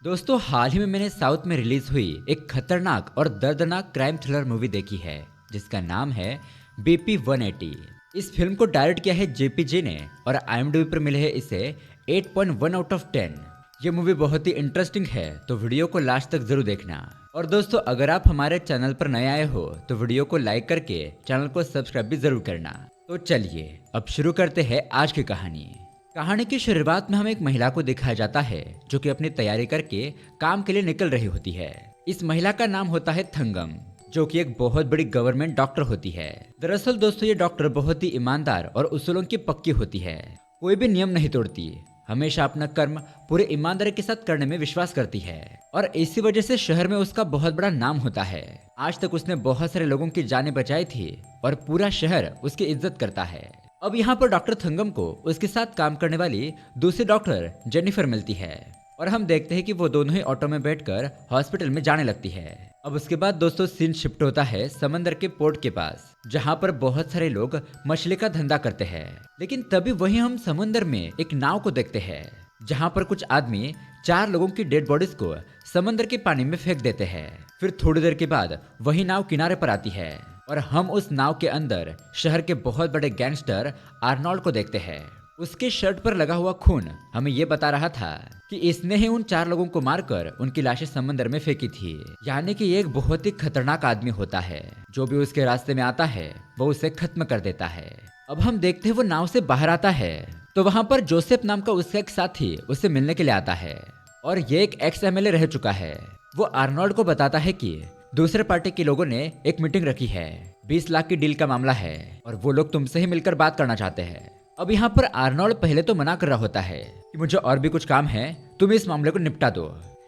दोस्तों हाल ही में मैंने साउथ में रिलीज हुई एक खतरनाक और दर्दनाक क्राइम थ्रिलर मूवी देखी है जिसका नाम है BP 180। इस फिल्म को डायरेक्ट किया है JPG ने और IMDb पर मिले है इसे 8.1 आउट ऑफ 10। ये मूवी बहुत ही इंटरेस्टिंग है तो वीडियो को लास्ट तक जरूर देखना। और दोस्तों अगर आप हमारे चैनल पर नए आए हो तो वीडियो को लाइक करके चैनल को सब्सक्राइब भी जरूर करना। तो चलिए अब शुरू करते हैं आज की कहानी। कहानी की शुरुआत में हमें एक महिला को दिखाया जाता है जो कि अपनी तैयारी करके काम के लिए निकल रही होती है। इस महिला का नाम होता है थंगम, जो कि एक बहुत बड़ी गवर्नमेंट डॉक्टर होती है। दरअसल दोस्तों ये डॉक्टर बहुत ही ईमानदार और उसूलों की पक्की होती है, कोई भी नियम नहीं तोड़ती, हमेशा अपना कर्म पूरे ईमानदारी के साथ करने में विश्वास करती है और इसी वजह से शहर में उसका बहुत बड़ा नाम होता है। आज तक उसने बहुत सारे लोगों की जानें बचाई थी और पूरा शहर उसकी इज्जत करता है। अब यहाँ पर डॉक्टर थंगम को उसके साथ काम करने वाली दूसरी डॉक्टर जेनिफर मिलती है और हम देखते हैं कि वो दोनों ही ऑटो में बैठकर हॉस्पिटल में जाने लगती है। अब उसके बाद दोस्तों सीन शिफ्ट होता है समंदर के पोर्ट के पास, जहाँ पर बहुत सारे लोग मछली का धंधा करते हैं। लेकिन तभी वही हम समुद्र में एक नाव को देखते हैं जहाँ पर कुछ आदमी 4 लोगों की डेड बॉडीज को समंदर के पानी में फेंक देते हैं। फिर थोड़ी देर के बाद वही नाव किनारे पर आती है और हम उस नाव के अंदर शहर के बहुत बड़े गैंगस्टर आर्नोल्ड को देखते हैं। उसके शर्ट पर लगा हुआ खून हमें ये बता रहा था कि इसने ही उन 4 लोगों को मारकर उनकी लाशें समंदर में फेंकी थी। यानी कि ये एक बहुत ही खतरनाक आदमी होता है, जो भी उसके रास्ते में आता है वो उसे खत्म कर देता है। अब हम देखते हैं वो नाव से बाहर आता है तो वहां पर जोसेफ नाम का उसका एक साथी उससे मिलने के लिए आता है और ये एक एक्स MLA रह चुका है। वो आर्नोल्ड को बताता है कि दूसरे पार्टी के लोगों ने एक मीटिंग रखी है, 20 लाख की डील का मामला है और वो लोग तुमसे ही मिलकर बात करना चाहते हैं। अब यहाँ पर आर्नोल्ड पहले तो मना कर रहा होता है कि मुझे और भी कुछ काम है, तुम इस मामले को निपटा दो।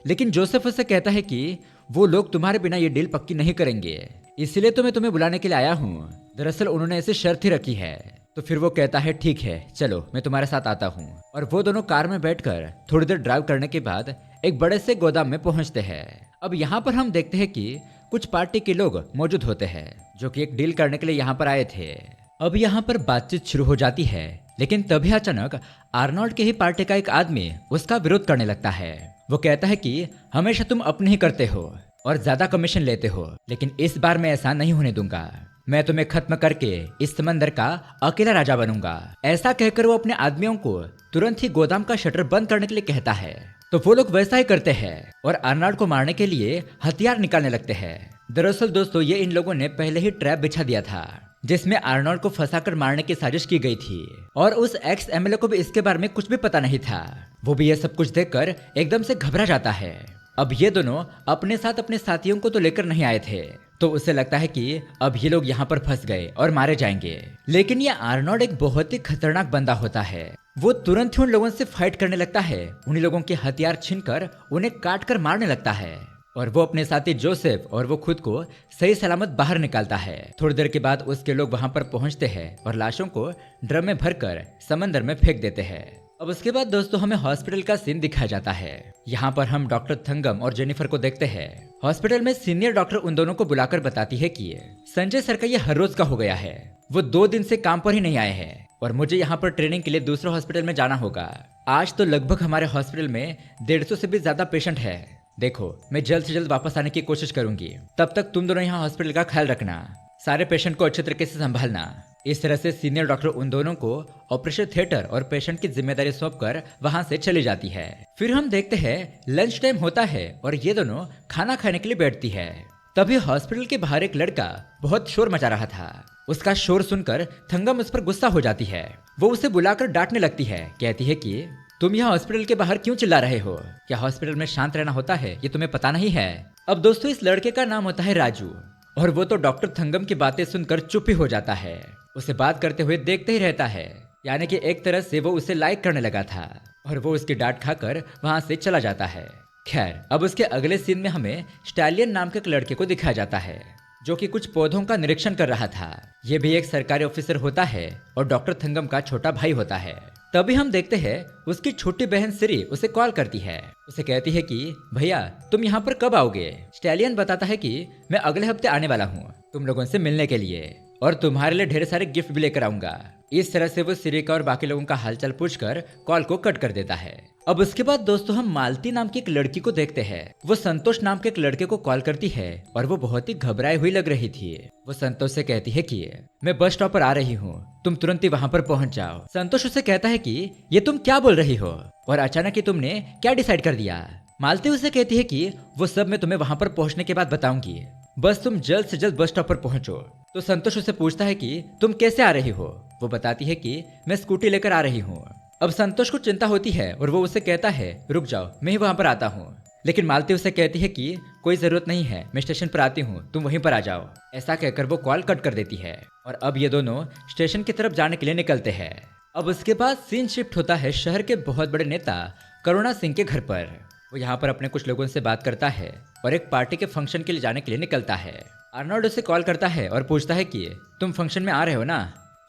लेकिन जोसेफ उससे कहता है कि वो लोग तुम्हारे बिना ये डील पक्की नहीं करेंगे, इसलिए तो मैं तुम्हें बुलाने के लिए आया हूँ। दरअसल उन्होंने ऐसी शर्त ही रखी है। तो फिर वो कहता है ठीक है चलो मैं तुम्हारे साथ आता हूँ। और वो दोनों कार में बैठकर थोड़ी देर ड्राइव करने के बाद एक बड़े से गोदाम में पहुंचते हैं। अब यहाँ पर हम देखते हैं कि कुछ पार्टी के लोग मौजूद होते हैं जो कि एक डील करने के लिए यहाँ पर आए थे। अब यहाँ पर बातचीत शुरू हो जाती है, लेकिन तभी अचानक आर्नोल्ड के ही पार्टी का एक आदमी उसका विरोध करने लगता है। वो कहता है कि हमेशा तुम अपने ही करते हो और ज्यादा कमीशन लेते हो, लेकिन इस बार मैं ऐसा नहीं होने दूंगा। मैं तुम्हें खत्म करके इस समंदर का अकेला राजा बनूंगा। ऐसा कहकर वो अपने आदमियों को तुरंत ही गोदाम का शटर बंद करने के लिए कहता है। तो वो लोग वैसा ही करते हैं और आर्नोल्ड को मारने के लिए हथियार निकालने लगते हैं। दरअसल दोस्तों ये इन लोगों ने पहले ही ट्रैप बिछा दिया था जिसमें आर्नोल्ड को फंसाकर मारने की साजिश की गई थी और उस एक्स MLA को भी इसके बारे में कुछ भी पता नहीं था। वो भी ये सब कुछ देखकर एकदम से घबरा जाता है। अब ये दोनों अपने साथ अपने साथियों को तो लेकर नहीं आए थे, तो उसे लगता है कि अब ये लोग यहाँ पर फंस गए और मारे जाएंगे। लेकिन ये आर्नोल्ड एक बहुत ही खतरनाक बंदा होता है। वो तुरंत ही उन लोगों से फाइट करने लगता है, उन्हीं लोगों के हथियार छीनकर उन्हें काट कर मारने लगता है और वो अपने साथी जोसेफ और वो खुद को सही सलामत बाहर निकालता है। थोड़ी देर के बाद उसके लोग वहां पर पहुंचते हैं और लाशों को ड्रम में भरकर समंदर में फेंक देते हैं। अब उसके बाद दोस्तों हमें हॉस्पिटल का सीन दिखाया जाता है। यहाँ पर हम डॉक्टर थंगम और जेनिफर को देखते हैं। हॉस्पिटल में सीनियर डॉक्टर उन दोनों को बुलाकर बताती है कि संजय सर का ये हर रोज का हो गया है, वो 2 दिन से काम पर ही नहीं आए हैं और मुझे यहाँ पर ट्रेनिंग के लिए दूसरे हॉस्पिटल में जाना होगा। आज तो लगभग हमारे हॉस्पिटल में 150 से भी ज्यादा पेशेंट है। देखो मैं जल्द से जल्द वापस आने की कोशिश करूंगी, तब तक तुम दोनों यहाँ हॉस्पिटल का ख्याल रखना, सारे पेशेंट को अच्छे तरीके से संभालना। इस तरह से सीनियर डॉक्टर उन दोनों को ऑपरेशन थिएटर और पेशेंट की जिम्मेदारी सौंपकर वहां से चली जाती है। फिर हम देखते हैं लंच टाइम होता है और ये दोनों खाना खाने के लिए बैठती है। तभी हॉस्पिटल के बाहर एक लड़का बहुत शोर मचा रहा था। उसका शोर सुनकर थंगम उस पर गुस्सा हो जाती है। वो उसे बुलाकर डांटने लगती है, कहती है कि तुम यहाँ हॉस्पिटल के बाहर क्यों चिल्ला रहे हो? क्या हॉस्पिटल में शांत रहना होता है, ये तुम्हें पता नहीं है? अब दोस्तों इस लड़के का नाम होता है राजू और वो तो डॉक्टर थंगम की बातें सुनकर चुप ही हो जाता है। उसे बात करते हुए देखते ही रहता है, यानी कि एक तरह से वो उसे लाइक करने लगा था और वो उसकी डांट खाकर वहां से चला जाता है। खैर अब उसके अगले सीन में हमें स्टैलियन नाम के एक लड़के को दिखाया जाता है जो कि कुछ पौधों का निरीक्षण कर रहा था। ये भी एक सरकारी ऑफिसर होता है और डॉक्टर थंगम का छोटा भाई होता है। तभी हम देखते हैं उसकी छोटी बहन सिरी उसे कॉल करती है। उसे कहती है कि भैया तुम यहाँ पर कब आओगे? स्टैलियन बताता है कि मैं अगले हफ्ते आने वाला हूँ तुम लोगों से मिलने के लिए और तुम्हारे लिए ढेर सारे गिफ्ट भी लेकर आऊंगा। इस तरह से वो सिरिका और बाकी लोगों का हालचाल पूछकर कॉल को कट कर देता है। अब उसके बाद दोस्तों हम मालती नाम की एक लड़की को देखते हैं। वो संतोष नाम के एक लड़के को कॉल करती है और वो बहुत ही घबराई हुई लग रही थी। वो संतोष से कहती है कि मैं बस स्टॉप पर आ रही हूँ, तुम तुरंत ही वहाँ पर पहुँच जाओ। संतोष उसे कहता है कि ये तुम क्या बोल रही हो और अचानक ही तुमने क्या डिसाइड कर दिया। मालती उसे कहती है कि वो सब मैं तुम्हें वहाँ पर पहुँचने के बाद बताऊंगी, बस तुम जल्द से जल्द बस स्टॉप पर पहुंचो। तो संतोष उसे पूछता है कि तुम कैसे आ रही हो। वो बताती है कि मैं स्कूटी लेकर आ रही हूँ। अब संतोष को चिंता होती है और वो उसे कहता है रुक जाओ, मैं ही वहां पर आता हूँ। लेकिन मालती उसे कहती है कि कोई जरूरत नहीं है, मैं स्टेशन पर आती हूँ, तुम वहीं पर आ जाओ। ऐसा कहकर वो कॉल कट कर देती है और अब ये दोनों स्टेशन की तरफ जाने के लिए निकलते हैं। अब उसके बाद सीन शिफ्ट होता है शहर के बहुत बड़े नेता करुणा सिंह के घर पर। वो यहाँ पर अपने कुछ लोगों से बात करता है और एक पार्टी के फंक्शन के लिए जाने के लिए निकलता है। आर्नोल्ड उसे कॉल करता है और पूछता है कि तुम फंक्शन में आ रहे हो ना,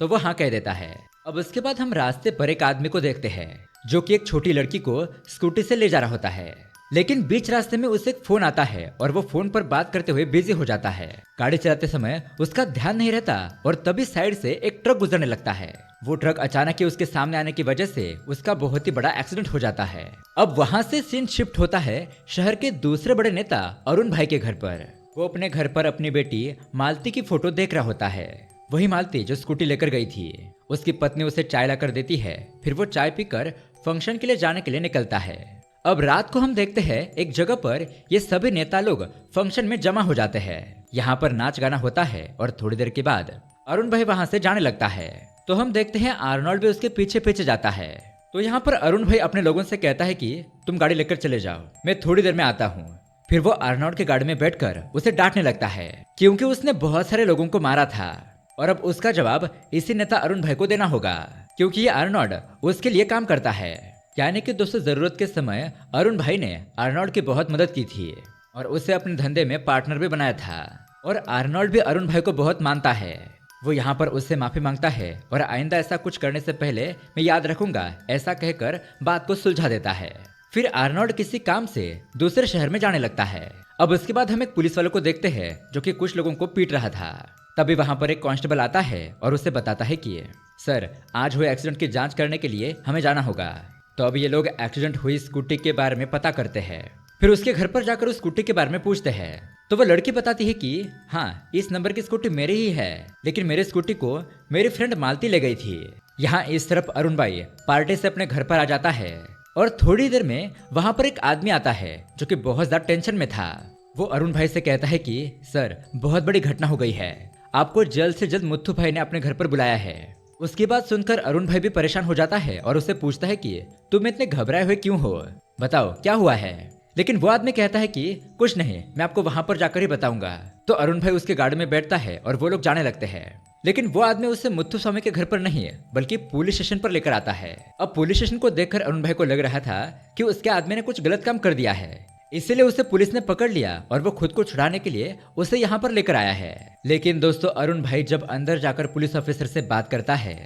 तो वो हाँ कह देता है। अब उसके बाद हम रास्ते पर एक आदमी को देखते हैं जो कि एक छोटी लड़की को स्कूटी से ले जा रहा होता है, लेकिन बीच रास्ते में उसे एक फोन आता है और वो फोन पर बात करते हुए बिजी हो जाता है। गाड़ी चलाते समय उसका ध्यान नहीं रहता और तभी साइड से एक ट्रक गुजरने लगता है। वो ट्रक अचानक ही उसके सामने आने की वजह से उसका बहुत ही बड़ा एक्सीडेंट हो जाता है। अब वहाँ से सीन शिफ्ट होता है शहर के दूसरे बड़े नेता अरुण भाई के घर पर। वो अपने घर पर अपनी बेटी मालती की फोटो देख रहा होता है, वही मालती जो स्कूटी लेकर गई थी। उसकी पत्नी उसे चाय लाकर देती है, फिर वो चाय पीकर फंक्शन के लिए जाने के लिए निकलता है। अब रात को हम देखते हैं एक जगह पर ये सभी नेता लोग फंक्शन में जमा हो जाते हैं। यहाँ पर नाच गाना होता है और थोड़ी देर के बाद अरुण भाई वहाँ से जाने लगता है। तो हम देखते हैं आर्नोल्ड भी उसके पीछे पीछे जाता है। तो यहाँ पर अरुण भाई अपने लोगों से कहता है कि तुम गाड़ी लेकर चले जाओ, मैं थोड़ी देर में आता हूँ। फिर वो आर्नोल्ड की गाड़ी में बैठकर उसे डांटने लगता है क्योंकि उसने बहुत सारे लोगों को मारा था और अब उसका जवाब इसी नेता अरुण भाई को देना होगा क्योंकि ये आर्नोल्ड उसके लिए काम करता है। यानी कि दोस्तों जरूरत के समय अरुण भाई ने आर्नोल्ड की बहुत मदद की थी और उसे अपने धंधे में पार्टनर भी बनाया था और आर्नोल्ड भी अरुण भाई को बहुत मानता है। वो यहाँ पर उससे माफी मांगता है और आइंदा ऐसा कुछ करने से पहले मैं याद रखूंगा ऐसा कहकर बात को सुलझा देता है। फिर आर्नोल्ड किसी काम से दूसरे शहर में जाने लगता है। अब उसके बाद हम एक पुलिस वाले को देखते हैं जो कि कुछ लोगों को पीट रहा था। तभी वहां पर एक कांस्टेबल आता है और उसे बताता है कि सर आज हुए एक्सीडेंट की जांच करने के लिए हमें जाना होगा। तो अब ये लोग एक्सीडेंट हुई स्कूटी के बारे में पता करते हैं। फिर उसके घर पर जाकर उस स्कूटी के बारे में पूछते हैं। तो वो लड़की बताती है कि हाँ इस नंबर की स्कूटी मेरी ही है, लेकिन मेरी स्कूटी को मेरी फ्रेंड मालती ले गई थी। यहाँ इस तरफ अरुण भाई पार्टी से अपने घर पर आ जाता है और थोड़ी देर में वहां पर एक आदमी आता है जो कि बहुत ज्यादा टेंशन में था। वो अरुण भाई से कहता है कि सर बहुत बड़ी घटना हो गई है, आपको जल्द से जल्द मुत्थू भाई ने अपने घर पर बुलाया है। उसकी बात सुनकर अरुण भाई भी परेशान हो जाता है और उसे पूछता है कि तुम इतने घबराए हुए क्यों हो, बताओ क्या हुआ है। लेकिन वो आदमी कहता है कि कुछ नहीं, मैं आपको वहां पर जाकर ही बताऊंगा। तो अरुण भाई उसके गाड़ी में बैठता है और वो लोग जाने लगते हैं। लेकिन वो आदमी उसे मुत्थु स्वामी के घर पर नहीं बल्कि पुलिस स्टेशन पर लेकर आता है। अब पुलिस स्टेशन को देखकर अरुण भाई को लग रहा था कि उसके आदमी ने कुछ गलत काम कर दिया है, इसीलिए उसे पुलिस ने पकड़ लिया और वो खुद को छुड़ाने के लिए उसे यहाँ पर लेकर आया है। लेकिन दोस्तों अरुण भाई जब अंदर जाकर पुलिस ऑफिसर से बात करता है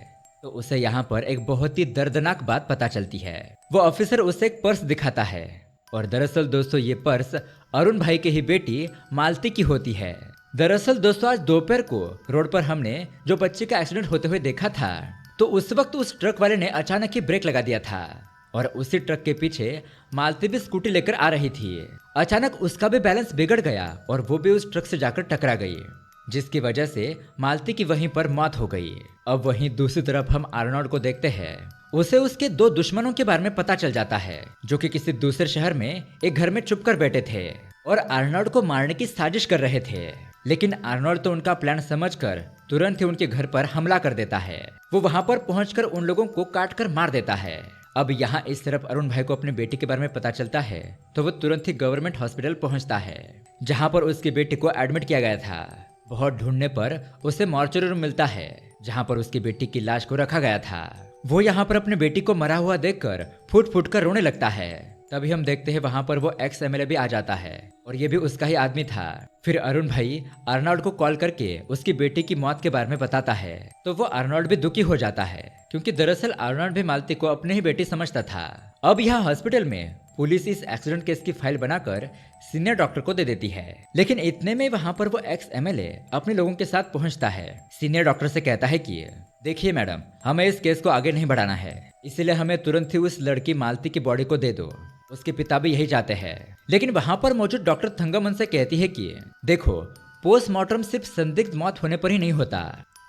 तो उसे यहाँ पर एक बहुत ही दर्दनाक बात पता चलती है। वो ऑफिसर उसे एक पर्स दिखाता है और दरअसल दोस्तों ये पर्स अरुण भाई की ही बेटी मालती की होती है। दरअसल दोस्तों आज दोपहर को रोड पर हमने जो बच्चे का एक्सीडेंट होते हुए देखा था, तो उस वक्त उस ट्रक वाले ने अचानक ही ब्रेक लगा दिया था और उसी ट्रक के पीछे मालती भी स्कूटी लेकर आ रही थी। अचानक उसका भी बैलेंस बिगड़ गया और वो भी उस ट्रक से जाकर टकरा गई, जिसकी वजह से मालती की वहीं पर मौत हो गई। अब वहीं दूसरी तरफ हम आर्नोल्ड को देखते हैं। उसे उसके दो दुश्मनों के बारे में पता चल जाता है जो कि किसी दूसरे शहर में एक घर में छुपकर बैठे थे और आर्नोल्ड को मारने की साजिश कर रहे थे। लेकिन आर्नोल्ड तो उनका प्लान समझकर तुरंत ही उनके घर पर हमला कर देता है। वो वहां पर पहुंचकर उन लोगों को काट कर मार देता है। अब यहाँ इस तरफ अरुण भाई को अपनी बेटी के बारे में पता चलता है तो वो तुरंत ही गवर्नमेंट हॉस्पिटल पहुंचता है जहाँ पर उसकी बेटी को एडमिट किया गया था। बहुत ढूंढने पर उसे मॉर्चरी रूम मिलता है जहाँ पर उसकी बेटी की लाश को रखा गया था। वो यहाँ पर अपनी बेटी को मरा हुआ देखकर फुट फुट कर रोने लगता है। तभी हम देखते हैं वहां पर वो एक्स एमएलए भी आ जाता है और ये भी उसका ही आदमी था। फिर अरुण भाई आर्नोल्ड को कॉल करके उसकी बेटी की मौत के बारे में बताता है तो वो आर्नोल्ड भी दुखी हो जाता है क्योंकि दरअसल आर्नोल्ड भी मालती को अपनी ही बेटी समझता था। अब यहाँ हॉस्पिटल में पुलिस इस एक्सीडेंट केस की फाइल बनाकर सीनियर डॉक्टर को दे देती है। लेकिन इतने में वहाँ पर वो एक्स एमएलए अपने लोगों के साथ पहुँचता है। सीनियर डॉक्टर से कहता है कि देखिए मैडम, हमें इस केस को आगे नहीं बढ़ाना है, इसलिए हमें तुरंत ही उस लड़की मालती की बॉडी को दे दो। उसके पिता भी यही चाहते हैं। लेकिन वहाँ पर मौजूद डॉक्टर थंगम उनसे कहती है कि देखो, पोस्टमार्टम सिर्फ संदिग्ध मौत होने पर ही नहीं होता।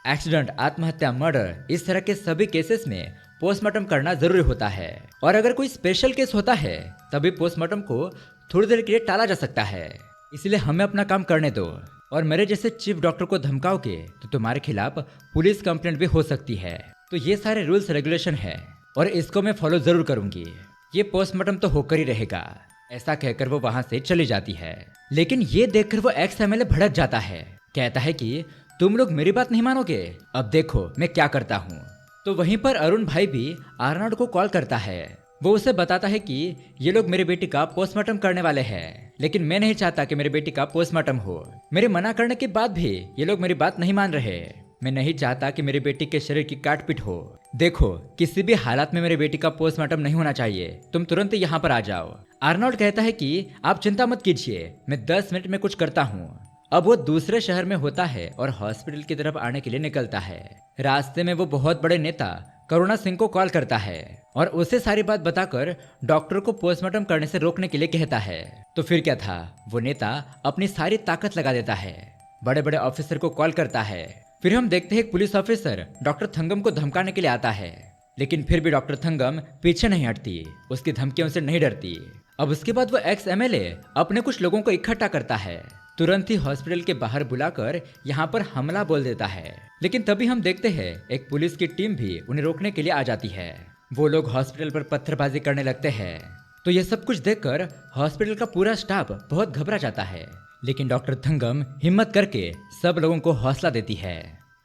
एक्सीडेंट, आत्महत्या, मर्डर, इस तरह के सभी केसेस में पोस्टमार्टम करना जरूरी होता है। और अगर कोई स्पेशल केस होता है तभी पोस्टमार्टम को थोड़ी देर के लिए टाला जा सकता है। इसलिए हमें अपना काम करने दो, और मेरे जैसे चीफ डॉक्टर को धमकाओगे तो तुम्हारे खिलाफ पुलिस कंप्लेंट भी हो सकती है। तो ये सारे रूल्स रेगुलेशन है और इसको मैं फॉलो जरूर करूंगी। ये पोस्टमार्टम तो होकर ही रहेगा। ऐसा कहकर वो वहां से चली जाती है। लेकिन ये देखकर वो एक्स एमएलए भड़क जाता है। कहता है कि तुम लोग मेरी बात नहीं मानोगे, अब देखो मैं क्या करता हूँ। तो वहीं पर अरुण भाई भी आर्नल्ड को कॉल करता है। वो उसे बताता है कि ये लोग मेरी बेटी का पोस्टमार्टम करने वाले हैं, लेकिन मैं नहीं चाहता कि मेरी बेटी का पोस्टमार्टम हो। मेरे मना करने के बाद भी ये लोग मेरी बात नहीं मान रहे। मैं नहीं चाहता कि मेरी बेटी के शरीर की काटपीट हो। देखो, किसी भी हालात में मेरी बेटी का पोस्टमार्टम नहीं होना चाहिए। तुम तुरंत यहाँ पर आ जाओ। आर्नल्ड कहता है कि आप चिंता मत कीजिए, मैं 10 मिनट में कुछ करता हूँ। अब वो दूसरे शहर में होता है और हॉस्पिटल की तरफ आने के लिए निकलता है। रास्ते में वो बहुत बड़े नेता करुणा सिंह को कॉल करता है और उसे सारी बात बताकर डॉक्टर को पोस्टमार्टम करने से रोकने के लिए कहता है। तो फिर क्या था, वो नेता अपनी सारी ताकत लगा देता है, बड़े बड़े ऑफिसर को कॉल करता है। फिर हम देखते हैं एक पुलिस ऑफिसर डॉक्टर थंगम को धमकाने के लिए आता है। लेकिन फिर भी डॉक्टर थंगम पीछे नहीं हटती, उसकी धमकियों से नहीं डरती। अब उसके बाद वो एक्स एमएलए अपने कुछ लोगों को इकट्ठा करता है, तुरंत ही हॉस्पिटल के बाहर बुलाकर यहाँ पर हमला बोल देता है। लेकिन तभी हम देखते हैं एक पुलिस की टीम भी उन्हें रोकने के लिए आ जाती है। वो लोग हॉस्पिटल पर पत्थरबाजी करने लगते हैं। तो ये सब कुछ देखकर हॉस्पिटल का पूरा स्टाफ बहुत घबरा जाता है। लेकिन डॉक्टर थंगम हिम्मत करके सब लोगों को हौसला देती है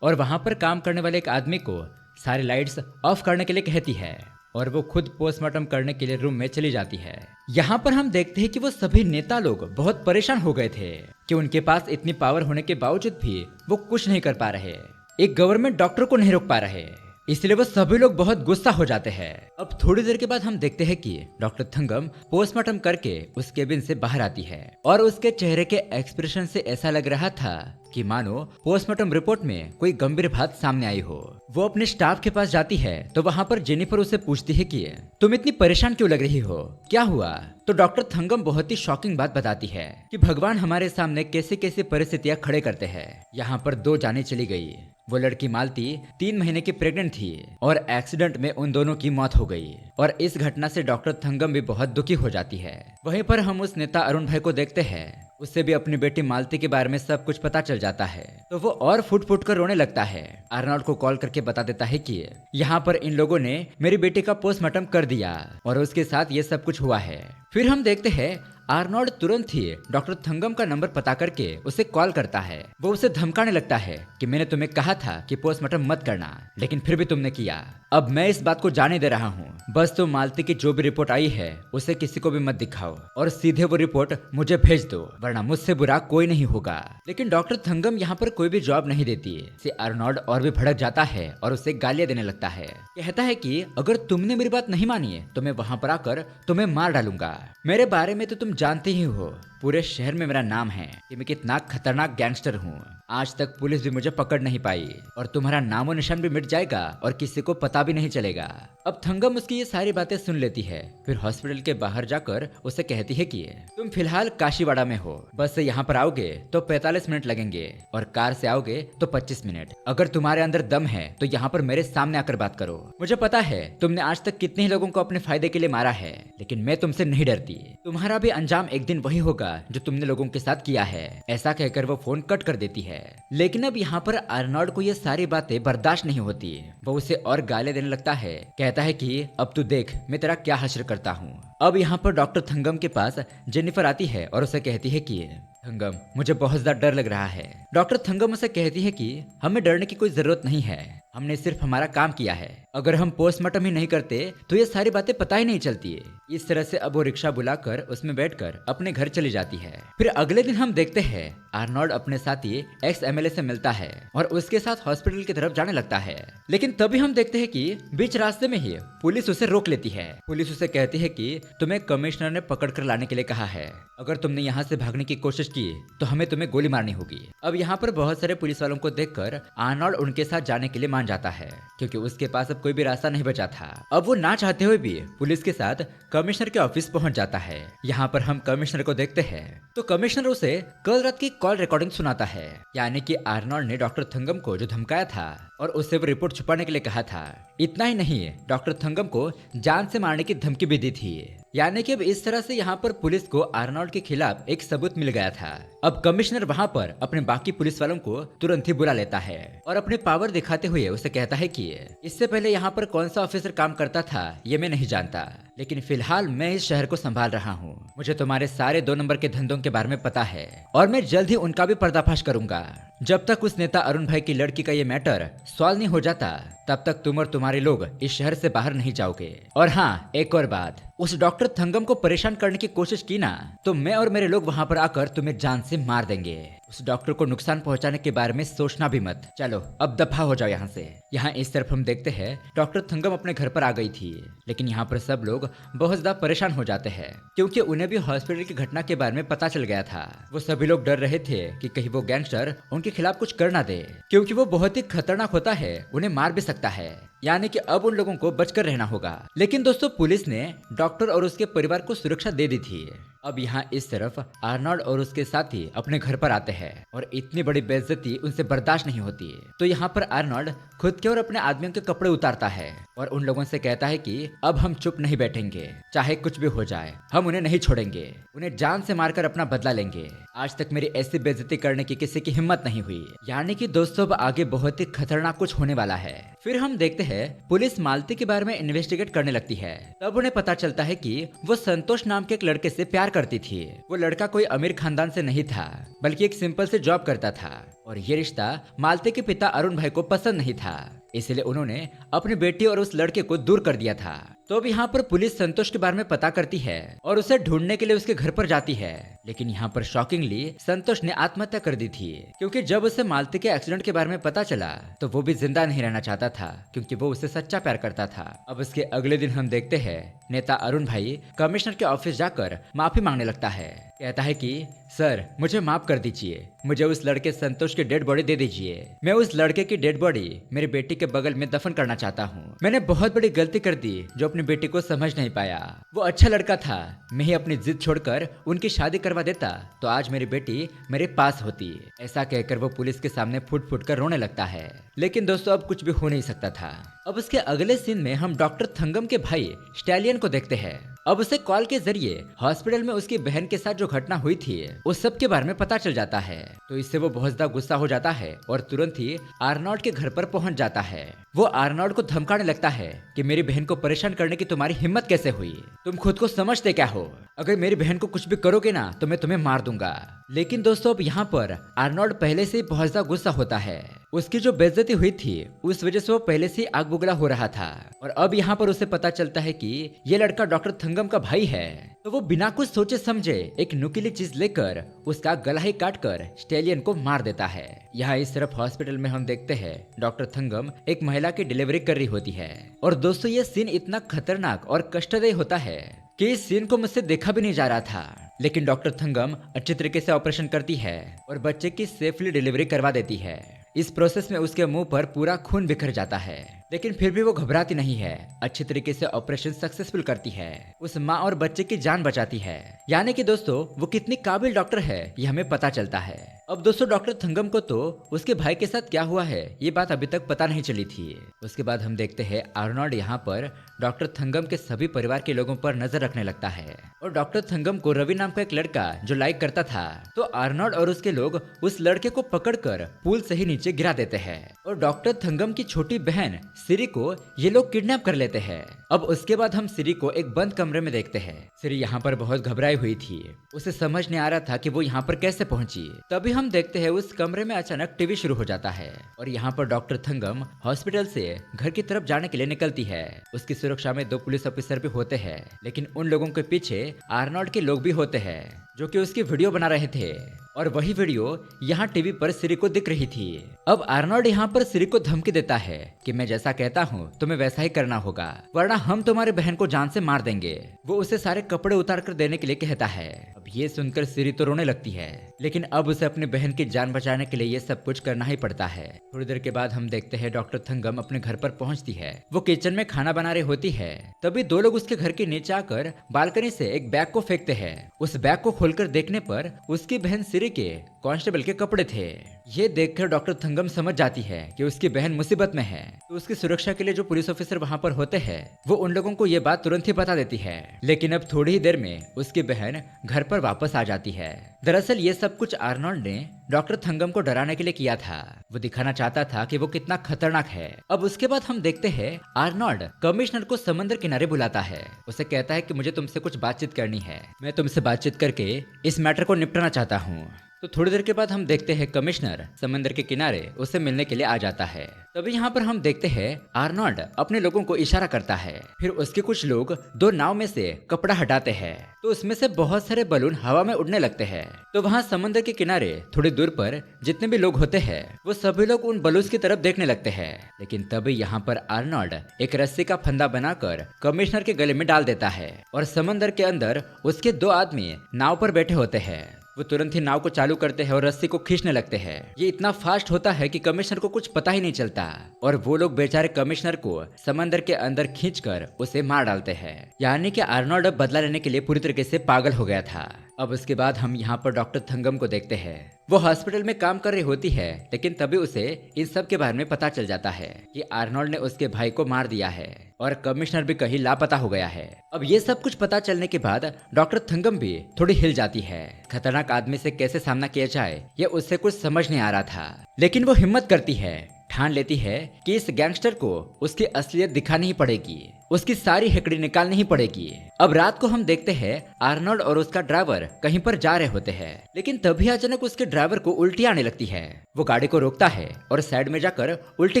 और वहां पर काम करने वाले एक आदमी को सारे लाइट्स ऑफ करने के लिए कहती है और वो खुद पोस्टमार्टम करने के लिए रूम में चली जाती है। यहाँ पर हम देखते हैं कि वो सभी नेता लोग बहुत परेशान हो गए थे कि उनके पास इतनी पावर होने के बावजूद भी वो कुछ नहीं कर पा रहे, एक गवर्नमेंट डॉक्टर को नहीं रोक पा रहे। इसलिए वो सभी लोग बहुत गुस्सा हो जाते हैं। अब थोड़ी देर के बाद हम देखते हैं कि डॉक्टर थंगम पोस्टमार्टम करके उस केबिन से बाहर आती है और उसके चेहरे के एक्सप्रेशन से ऐसा लग रहा था कि मानो पोस्टमार्टम रिपोर्ट में कोई गंभीर बात सामने आई हो। वो अपने स्टाफ के पास जाती है तो वहाँ पर जेनिफर उसे पूछती है कि तुम इतनी परेशान क्यों लग रही हो, क्या हुआ? तो डॉक्टर थंगम बहुत ही शॉकिंग बात बताती है कि भगवान हमारे सामने कैसी कैसी परिस्थितियां खड़े करते हैं। यहाँ पर 2 जानें चली गई। वो लड़की मालती 3 महीने की प्रेग्नेंट थी और एक्सीडेंट में उन दोनों की मौत हो गई। और इस घटना से डॉक्टर थंगम भी बहुत दुखी हो जाती है। वहीं पर हम उस नेता अरुण भाई को देखते हैं, उससे भी अपनी बेटी मालती के बारे में सब कुछ पता चल जाता है। तो वो और फुट फुट कर रोने लगता है। आर्नल्ड को कॉल करके बता देता है कि यहाँ पर इन लोगों ने मेरी बेटी का पोस्टमार्टम कर दिया और उसके साथ ये सब कुछ हुआ है। फिर हम देखते हैं आर्नल्ड तुरंत ही डॉक्टर थंगम का नंबर पता करके उसे कॉल करता है। वो उसे धमकाने लगता है कि मैंने तुम्हें कहा था कि पोस्टमार्टम मत करना, लेकिन फिर भी तुमने किया। अब मैं इस बात को जाने दे रहा हूँ, बस तुम मालती की जो भी रिपोर्ट आई है उसे किसी को भी मत दिखाओ और सीधे वो रिपोर्ट मुझे भेज दो, वरना मुझसे बुरा कोई नहीं होगा। लेकिन डॉक्टर थंगम यहाँ पर कोई भी जवाब नहीं देती। इससे आर्नल्ड और भी भड़क जाता है और उसे गालियां देने लगता है। कहता है कि अगर तुमने मेरी बात नहीं मानी तो मैं वहां पर आकर तुम्हें मार डालूंगा। मेरे बारे में तो तुम जानते ही हो, पूरे शहर में मेरा नाम है कि मैं कितना खतरनाक गैंगस्टर हूँ। आज तक पुलिस भी मुझे पकड़ नहीं पाई और तुम्हारा नामो निशान भी मिट जाएगा और किसी को पता भी नहीं चलेगा। अब थंगम उसकी ये सारी बातें सुन लेती है। फिर हॉस्पिटल के बाहर जाकर उसे कहती है कि तुम फिलहाल काशीवाड़ा में हो, बस से यहाँ पर आओगे तो 45 मिनट लगेंगे और कार से आओगे तो 25 मिनट। अगर तुम्हारे अंदर दम है तो यहाँ पर मेरे सामने आकर बात करो। मुझे पता है तुमने आज तक कितने ही लोगों को अपने फायदे के लिए मारा है, लेकिन मैं तुमसे नहीं डरती। तुम्हारा भी अंजाम एक दिन वही होगा जो तुमने लोगों के साथ किया है। ऐसा कहकर वो फोन कट कर देती है। लेकिन अब यहाँ पर आर्नल्ड को ये सारी बातें बर्दाश्त नहीं होती। वो उसे और गाली देने लगता है। कहता है कि अब तू देख मैं तेरा क्या हश्र करता हूँ। अब यहाँ पर डॉक्टर थंगम के पास जेनिफर आती है और उसे कहती है कि थंगम मुझे बहुत ज्यादा डर लग रहा है। डॉक्टर थंगम उसे कहती है कि हमें डरने की कोई जरूरत नहीं है, हमने सिर्फ हमारा काम किया है। अगर हम पोस्टमार्टम ही नहीं करते तो ये सारी बातें पता ही नहीं चलती है। इस तरह से अब वो रिक्शा बुलाकर उसमें बैठकर अपने घर चली जाती है। फिर अगले दिन हम देखते हैं आर्नोल्ड अपने साथी एक्स एमएलए से मिलता है और उसके साथ हॉस्पिटल की तरफ जाने लगता है। लेकिन तभी हम देखते हैं कि बीच रास्ते में ही पुलिस उसे रोक लेती है। पुलिस उसे कहती है कि तुम्हें कमिश्नर ने पकड़ कर लाने के लिए कहा है, अगर तुमने यहाँ से भागने की कोशिश की तो हमें तुम्हें गोली मारनी होगी। अब यहाँ पर बहुत सारे पुलिस वालों को देखकर आर्नोल्ड उनके साथ जाने के लिए मान जाता है, क्योंकि उसके पास अब कोई भी रास्ता नहीं बचा था। अब वो ना चाहते हुए भी पुलिस के साथ कमिश्नर के ऑफिस पहुंच जाता है। यहाँ पर हम कमिश्नर को देखते हैं तो कमिश्नर उसे कल रात की कॉल रिकॉर्डिंग सुनाता है, यानी कि आर्नोल्ड ने डॉक्टर थंगम को जो धमकाया था और उससे वो रिपोर्ट छुपाने के लिए कहा था। इतना ही नहीं, डॉक्टर थंगम को जान से मारने की धमकी भी दी थी। यानी कि अब इस तरह से यहाँ पर पुलिस को आर्नोल्ड के खिलाफ एक सबूत मिल गया था। अब कमिश्नर वहाँ पर अपने बाकी पुलिस वालों को तुरंत ही बुला लेता है और अपने पावर दिखाते हुए उसे कहता है कि इससे पहले यहाँ पर कौन सा ऑफिसर काम करता था ये मैं नहीं जानता, लेकिन फिलहाल मैं इस शहर को संभाल रहा हूँ। मुझे तुम्हारे सारे 2 नंबर के धंधों के बारे में पता है और मैं जल्द ही उनका भी पर्दाफाश करूंगा। जब तक उस नेता अरुण भाई की लड़की का ये मैटर सॉल्व नहीं हो जाता तब तक तुम और तुम्हारे लोग इस शहर से बाहर नहीं जाओगे। और हाँ, एक और बात, उस डॉक्टर थंगम को परेशान करने की कोशिश की ना तो मैं और मेरे लोग वहाँ पर आकर तुम्हें जान से मार देंगे। उस डॉक्टर को नुकसान पहुंचाने के बारे में सोचना भी मत। चलो अब दफा हो जाओ यहाँ से। यहाँ इस तरफ हम देखते हैं डॉक्टर थंगम अपने घर पर आ गई थी, लेकिन यहाँ पर सब लोग बहुत ज्यादा परेशान हो जाते हैं क्योंकि उन्हें भी हॉस्पिटल की घटना के बारे में पता चल गया था। वो सभी लोग डर रहे थे कि कहीं वो गैंगस्टर उनके खिलाफ कुछ कर ना दे, क्योंकि वो बहुत ही खतरनाक होता है, उन्हें मार भी सकता है। यानी कि अब उन लोगों को बचकर रहना होगा। लेकिन दोस्तों, पुलिस ने डॉक्टर और उसके परिवार को सुरक्षा दे दी थी। अब यहाँ इस तरफ आर्नोल्ड और उसके साथी अपने घर पर आते हैं और इतनी बड़ी बेइज्जती उनसे बर्दाश्त नहीं होती। तो यहाँ पर आर्नोल्ड खुद के और अपने आदमियों के कपड़े उतारता है और उन लोगों से कहता है कि अब हम चुप नहीं बैठेंगे, चाहे कुछ भी हो जाए हम उन्हें नहीं छोड़ेंगे, उन्हें जान से मारकर अपना बदला लेंगे। आज तक मेरी ऐसी बेइज्जती करने की किसी की हिम्मत नहीं हुई। यानी कि दोस्तों, अब आगे बहुत ही खतरनाक कुछ होने वाला है। फिर हम देखते हैं पुलिस मालती के बारे में इन्वेस्टिगेट करने लगती है। तब उन्हें पता चलता है कि वो संतोष नाम के एक लड़के से प्यार करती थी। वो लड़का कोई अमीर खानदान से नहीं था, बल्कि एक सिंपल से जॉब करता था और ये रिश्ता मालती के पिता अरुण भाई को पसंद नहीं था, इसलिए उन्होंने अपनी बेटी और उस लड़के को दूर कर दिया था। तो अब यहाँ पर पुलिस संतोष के बारे में पता करती है और उसे ढूंढने के लिए उसके घर पर जाती है। लेकिन यहाँ पर शॉकिंगली संतोष ने आत्महत्या कर दी थी, क्योंकि जब उसे मालती के एक्सीडेंट के बारे में पता चला तो वो भी जिंदा नहीं रहना चाहता था, क्योंकि वो उससे सच्चा प्यार करता था। अब उसके अगले दिन हम देखते हैं नेता अरुण भाई कमिश्नर के ऑफिस जाकर माफी मांगने लगता है। कहता है कि सर, मुझे माफ कर दीजिए, मुझे उस लड़के संतोष की डेड बॉडी दे दीजिए। मैं उस लड़के की डेड बॉडी मेरी बेटी के बगल में दफन करना चाहता हूँ। मैंने बहुत बड़ी गलती कर दी जो अपनी बेटी को समझ नहीं पाया। वो अच्छा लड़का था, मैं ही अपनी जिद छोड़कर उनकी शादी करवा देता तो आज मेरी बेटी मेरे पास होती। ऐसा कहकर वो पुलिस के सामने फुट फुट कर रोने लगता है। लेकिन दोस्तों, अब कुछ भी हो नहीं सकता था। अब उसके अगले सीन में हम डॉक्टर थंगम के भाई स्टैलियन को देखते हैं। अब उसे कॉल के जरिए हॉस्पिटल में उसकी बहन के साथ जो घटना हुई थी उस सब के बारे में पता चल जाता है। तो इससे वो बहुत ज्यादा गुस्सा हो जाता है और तुरंत ही आर्नोल्ड के घर पर पहुंच जाता है। वो आर्नोल्ड को धमकाने लगता है कि मेरी बहन को परेशान करने की तुम्हारी हिम्मत कैसे हुई? तुम खुद को समझते क्या हो? अगर मेरी बहन को कुछ भी करोगे ना तो मैं तुम्हें मार दूंगा। लेकिन दोस्तों, अब यहाँ पर आर्नोल्ड पहले से ही बहुत ज्यादा गुस्सा होता है। उसकी जो बेइज्जती हुई थी उस वजह से वो पहले से आग बुगला हो रहा था और अब यहाँ पर उसे पता चलता है कि ये लड़का डॉक्टर थंगम का भाई है। तो वो बिना कुछ सोचे समझे एक नुकीली चीज लेकर उसका गला ही काट कर स्टेलियन को मार देता है। यहाँ इस तरफ हॉस्पिटल में हम देखते हैं डॉक्टर थंगम एक महिला की डिलीवरी कर रही होती है। और दोस्तों, ये सीन इतना खतरनाक और कष्टदायी होता है कि इस सीन को मुझसे देखा भी नहीं जा रहा था। लेकिन डॉक्टर थंगम अच्छी तरीके से ऑपरेशन करती है और बच्चे की सेफली डिलीवरी करवा देती है। इस प्रोसेस में उसके मुंह पर पूरा खून बिखर जाता है, लेकिन फिर भी वो घबराती नहीं है। अच्छी तरीके से ऑपरेशन सक्सेसफुल करती है, उस माँ और बच्चे की जान बचाती है। यानी कि दोस्तों, वो कितनी काबिल डॉक्टर है ये हमें पता चलता है। अब दोस्तों, डॉक्टर थंगम को तो उसके भाई के साथ क्या हुआ है ये बात अभी तक पता नहीं चली थी। उसके बाद हम देखते हैं आर्नोल्ड यहाँ पर डॉक्टर थंगम के सभी परिवार के लोगों पर नजर रखने लगता है और डॉक्टर थंगम को रवि नाम का एक लड़का जो लाइक करता था, तो आर्नोल्ड और उसके लोग उस लड़के को पकड़कर पुल से ही नीचे गिरा देते हैं और डॉक्टर थंगम की छोटी बहन सिरी को ये लोग किडनैप कर लेते हैं। अब उसके बाद हम सिरी को एक बंद कमरे में देखते हैं। सिरी यहाँ पर बहुत घबराई हुई थी, उसे समझ नहीं आ रहा था कि वो यहाँ पर कैसे पहुंची। तभी हम देखते हैं उस कमरे में अचानक टीवी शुरू हो जाता है और यहाँ पर डॉक्टर थंगम हॉस्पिटल से घर की तरफ जाने के लिए निकलती है। उसकी सुरक्षा में 2 पुलिस ऑफिसर भी होते हैं, लेकिन उन लोगों के पीछे आर्नोल्ड के लोग भी होते हैं जो कि उसकी वीडियो बना रहे थे और वही वीडियो यहाँ टीवी पर सिरी को दिख रही थी। अब आर्नोल्ड यहाँ पर सिरी को धमकी देता है कि मैं जैसा कहता हूँ तुम्हें वैसा ही करना होगा, वरना हम तुम्हारी बहन को जान से मार देंगे। वो उसे सारे कपड़े उतार कर देने के लिए कहता है। अब ये सुनकर सिरी तो रोने लगती है, लेकिन अब उसे अपनी बहन की जान बचाने के लिए ये सब कुछ करना ही पड़ता है। थोड़ी देर के बाद हम देखते हैं डॉक्टर थंगम अपने घर पर पहुंचती है। वो किचन में खाना बना रही होती है। तभी 2 लोग उसके घर के नीचे आकर बालकनी से एक बैग को फेंकते हैं। उस बैग को खोलकर देखने पर उसकी बहन सिरी के कांस्टेबल के कपड़े थे। ये देखकर डॉक्टर थंगम समझ जाती है कि उसकी बहन मुसीबत में है। तो उसकी सुरक्षा के लिए जो पुलिस ऑफिसर वहाँ पर होते हैं वो उन लोगों को ये बात तुरंत ही बता देती है। लेकिन अब थोड़ी ही देर में उसकी बहन घर पर वापस आ जाती है। दरअसल ये सब कुछ आर्नोल्ड ने डॉक्टर थंगम को डराने के लिए किया था। वो दिखाना चाहता था कि वो कितना खतरनाक है। अब उसके बाद हम देखते हैं आर्नोल्ड कमिश्नर को समंदर किनारे बुलाता है। उसे कहता है कि मुझे तुमसे कुछ बातचीत करनी है, मैं तुमसे बातचीत करके इस मैटर को निपटाना चाहता हूँ। तो थोड़ी देर के बाद हम देखते हैं कमिश्नर समंदर के किनारे उससे मिलने के लिए आ जाता है। तभी यहाँ पर हम देखते हैं आर्नोल्ड अपने लोगों को इशारा करता है। फिर उसके कुछ लोग 2 नाव में से कपड़ा हटाते हैं तो उसमें से बहुत सारे बलून हवा में उड़ने लगते हैं। तो वहाँ समंदर के किनारे थोड़ी दूर पर जितने भी लोग होते हैं वो सभी लोग उन बलून्स की तरफ देखने लगते हैं। लेकिन तभी यहाँ पर आर्नोल्ड एक रस्सी का फंदा बनाकर कमिश्नर के गले में डाल देता है और समंदर के अंदर उसके 2 आदमी नाव पर बैठे होते हैं। वो तुरंत ही नाव को चालू करते हैं और रस्सी को खींचने लगते हैं। ये इतना फास्ट होता है कि कमिश्नर को कुछ पता ही नहीं चलता और वो लोग बेचारे कमिश्नर को समंदर के अंदर खींचकर उसे मार डालते हैं। यानी कि आर्नोल्ड अब बदला लेने के लिए पूरी तरीके से पागल हो गया था। अब उसके बाद हम यहाँ पर डॉक्टर थंगम को देखते हैं। वो हॉस्पिटल में काम कर रही होती है, लेकिन तभी उसे इन सब के बारे में पता चल जाता है कि आर्नोल्ड ने उसके भाई को मार दिया है और कमिश्नर भी कहीं लापता हो गया है। अब ये सब कुछ पता चलने के बाद डॉक्टर थंगम भी थोड़ी हिल जाती है। खतरनाक आदमी से कैसे सामना किया जाए ये उससे कुछ समझ नहीं आ रहा था, लेकिन वो हिम्मत करती है, ठान लेती है कि इस गैंगस्टर को उसकी असलियत दिखानी ही पड़ेगी, उसकी सारी हेकड़ी निकालनी ही पड़ेगी। अब रात को हम देखते हैं आर्नोल्ड और उसका ड्राइवर कहीं पर जा रहे होते हैं, लेकिन तभी अचानक उसके ड्राइवर को उल्टी आने लगती है। वो गाड़ी को रोकता है और साइड में जाकर उल्टी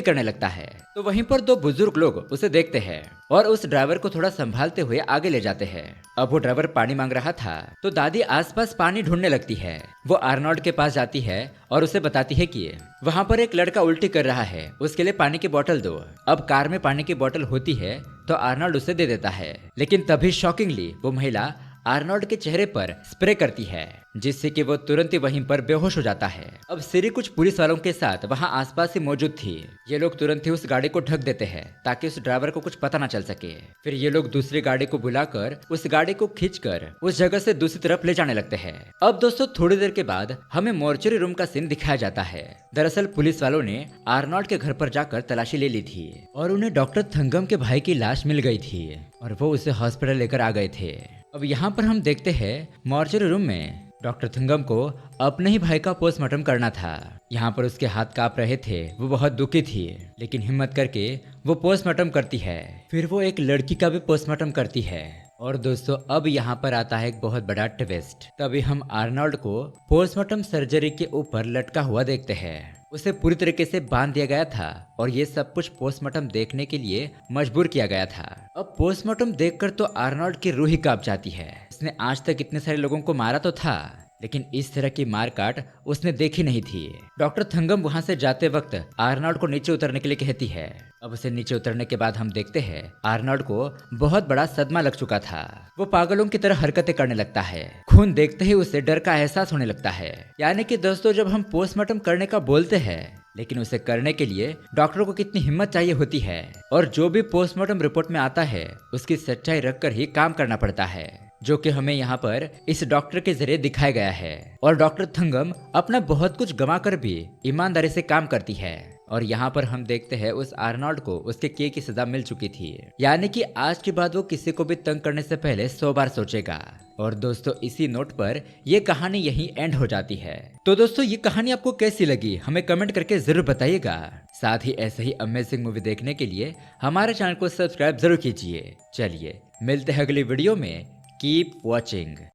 करने लगता है। तो वहीं पर 2 बुजुर्ग लोग उसे देखते हैं और उस ड्राइवर को थोड़ा संभालते हुए आगे ले जाते हैं। अब वो ड्राइवर पानी मांग रहा था तो दादी आसपास पानी ढूंढने लगती है। वो आर्नोल्ड के पास जाती है और उसे बताती है कि वहाँ पर एक लड़का उल्टी कर रहा है, उसके लिए पानी की बोतल दो। अब कार में पानी की बोतल होती है तो आर्नोल्ड उसे दे देता है, लेकिन तभी शॉकिंगली वो महिला आर्नोल्ड के चेहरे पर स्प्रे करती है जिससे कि वो तुरंत ही वहीं पर बेहोश हो जाता है। अब सिरी कुछ पुलिस वालों के साथ वहां आसपास ही मौजूद थी। ये लोग तुरंत ही उस गाड़ी को ढक देते हैं ताकि उस ड्राइवर को कुछ पता ना चल सके। फिर ये लोग दूसरी गाड़ी को बुलाकर उस गाड़ी को खींचकर उस जगह से दूसरी तरफ ले जाने लगते हैं। अब दोस्तों थोड़ी देर के बाद हमें मॉर्चरी रूम का सीन दिखाया जाता है। दरअसल पुलिस वालों ने आर्नोल्ड के घर पर जाकर तलाशी ले ली थी और उन्हें डॉक्टर थंगम के भाई की लाश मिल गई थी और वो उसे हॉस्पिटल लेकर आ गए थे। अब यहाँ पर हम देखते हैं मॉर्चरी रूम में डॉक्टर थंगम को अपने ही भाई का पोस्टमार्टम करना था। यहाँ पर उसके हाथ कांप रहे थे, वो बहुत दुखी थी, लेकिन हिम्मत करके वो पोस्टमार्टम करती है। फिर वो एक लड़की का भी पोस्टमार्टम करती है। और दोस्तों अब यहाँ पर आता है एक बहुत बड़ा ट्विस्ट। तभी हम आर्नोल्ड को पोस्टमार्टम सर्जरी के ऊपर लटका हुआ देखते हैं। उसे पूरी तरीके से बांध दिया गया था और ये सब कुछ पोस्टमार्टम देखने के लिए मजबूर किया गया था। अब पोस्टमार्टम देखकर तो आर्नोल्ड की रूह ही कांप जाती है। उसने आज तक इतने सारे लोगों को मारा तो था, लेकिन इस तरह की मारकाट उसने देखी नहीं थी। डॉक्टर थंगम वहां से जाते वक्त आर्नोल्ड को नीचे उतरने के लिए कहती है। अब उसे नीचे उतरने के बाद हम देखते हैं आर्नोल्ड को बहुत बड़ा सदमा लग चुका था। वो पागलों की तरह हरकतें करने लगता है। खून देखते ही उसे डर का एहसास होने लगता है। यानी कि दोस्तों जब हम पोस्टमार्टम करने का बोलते हैं, लेकिन उसे करने के लिए डॉक्टर को कितनी हिम्मत चाहिए होती है। और जो भी पोस्टमार्टम रिपोर्ट में आता है उसकी सच्चाई रखकर ही काम करना पड़ता है, जो कि हमें यहाँ पर इस डॉक्टर के जरिए दिखाया गया है। और डॉक्टर थंगम अपना बहुत कुछ गंवा कर भी ईमानदारी से काम करती है और यहाँ पर हम देखते हैं उस आर्नोल्ड को उसके किए की सजा मिल चुकी थी, यानी कि आज के बाद वो किसी को भी तंग करने से पहले 100 बार सोचेगा। और दोस्तों इसी नोट पर ये कहानी यहीं एंड हो जाती है। तो दोस्तों ये कहानी आपको कैसी लगी हमें कमेंट करके जरूर बताइएगा। साथ ही ऐसे ही अमेजिंग मूवी देखने के लिए हमारे चैनल को सब्सक्राइब जरूर कीजिए। चलिए मिलते हैं अगली वीडियो में। Keep watching.